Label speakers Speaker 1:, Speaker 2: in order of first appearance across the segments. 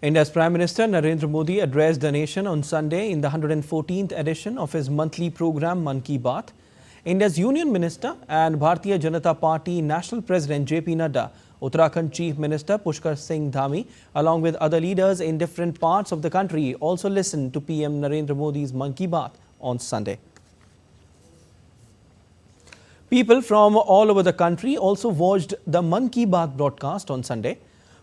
Speaker 1: India's Prime Minister Narendra Modi addressed the nation on Sunday in the 114th edition of his monthly program Mann Ki Baat. India's Union Minister and Bharatiya Janata Party National President JP Nadda, Uttarakhand Chief Minister Pushkar Singh Dhami, along with other leaders in different parts of the country, also listened to PM Narendra Modi's Mann Ki Baat on Sunday. People from all over the country also watched the Mann Ki Baat broadcast on Sunday.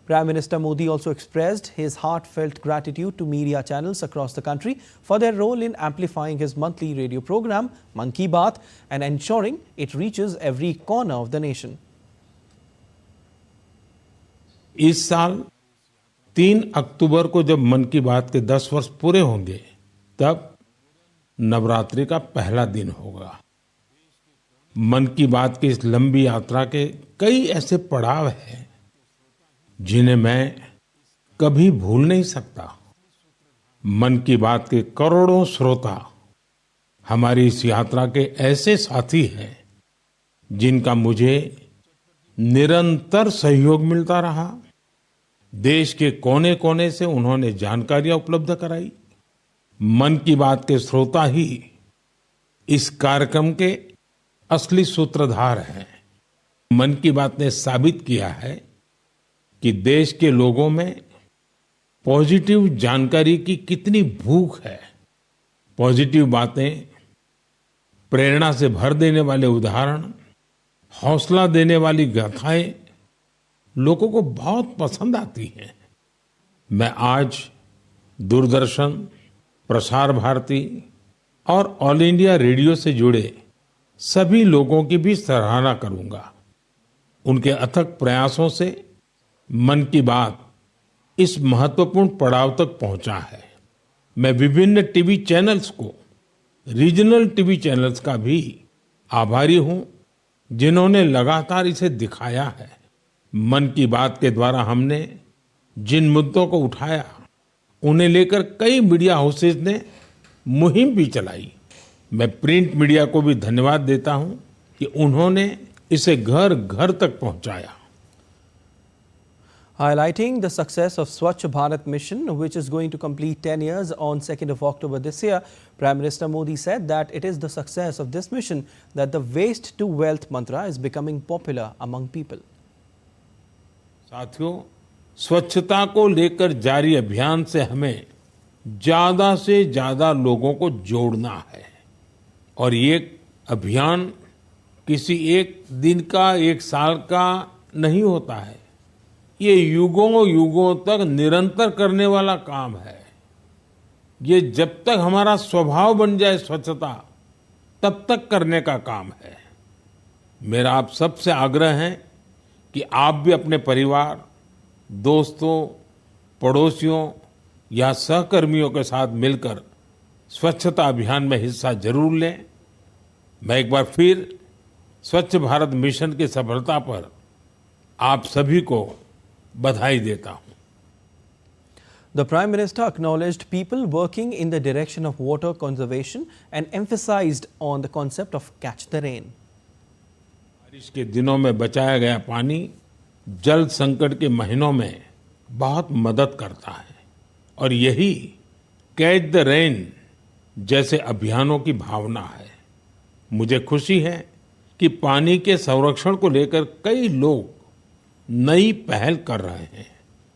Speaker 1: Prime Minister Modi also expressed his heartfelt gratitude to media channels across the country for their role in amplifying his monthly radio program, Mann Ki Baat, and ensuring it reaches every corner of the nation.
Speaker 2: इस साल 3 अक्टूबर को जब मन की बात के 10 वर्ष पूरे होंगे, तब नवरात्रि का पहला दिन होगा। मन की बात की इस लंबी यात्रा के कई ऐसे पड़ाव हैं जिन्हें मैं कभी भूल नहीं सकता। मन की बात के करोड़ों श्रोता हमारी इस यात्रा के ऐसे साथी हैं जिनका मुझे निरंतर सहयोग मिलता रहा। देश के कोने कोने से उन्होंने जानकारियां उपलब्ध कराई। मन की बात के श्रोता ही इस कार्यक्रम के असली सूत्रधार हैं। मन की बात ने साबित किया है कि देश के लोगों में पॉजिटिव जानकारी की कितनी भूख है। पॉजिटिव बातें, प्रेरणा से भर देने वाले उदाहरण, हौसला देने वाली गाथाएं लोगों को बहुत पसंद आती हैं। मैं आज दूरदर्शन, प्रसार भारती और ऑल इंडिया रेडियो से जुड़े सभी लोगों की भी सराहना करूंगा। उनके अथक प्रयासों से मन की बात इस महत्वपूर्ण पड़ाव तक पहुंचा है। मैं विभिन्न टीवी चैनल्स को, रीजनल टीवी चैनल्स का भी आभारी हूं जिन्होंने लगातार इसे दिखाया है। मन की बात के द्वारा हमने जिन मुद्दों को उठाया, उन्हें लेकर कई मीडिया हाउसेज ने मुहिम भी चलाई। मैं प्रिंट मीडिया को भी धन्यवाद देता हूं कि उन्होंने इसे घर घर तक पहुंचाया।
Speaker 1: Highlighting the success of Swachh Bharat mission, which is going to complete 10 years on 2nd of October this year, Prime Minister Modi said that it is the success of this mission that the waste to wealth mantra is becoming popular among people.
Speaker 2: साथियों, स्वच्छता को लेकर जारी अभियान से हमें ज्यादा से ज्यादा लोगों को जोड़ना है और ये अभियान किसी एक दिन का, एक साल का नहीं होता है। ये युगों युगों तक निरंतर करने वाला काम है। ये जब तक हमारा स्वभाव बन जाए स्वच्छता, तब तक करने का काम है। मेरा आप सबसे आग्रह है कि आप भी अपने परिवार, दोस्तों, पड़ोसियों या सहकर्मियों के साथ मिलकर स्वच्छता अभियान में हिस्सा जरूर लें। मैं एक बार फिर स्वच्छ भारत मिशन की सफलता पर आप सभी को बधाई देता हूं।
Speaker 1: The Prime Minister acknowledged people working in the direction of water conservation and emphasized on the concept of catch the rain.
Speaker 2: बारिश के दिनों में बचाया गया पानी जल संकट के महीनों में बहुत मदद करता है और यही कैच द रेन जैसे अभियानों की भावना है। मुझे खुशी है कि पानी के संरक्षण को लेकर कई लोग नई पहल कर रहे हैं।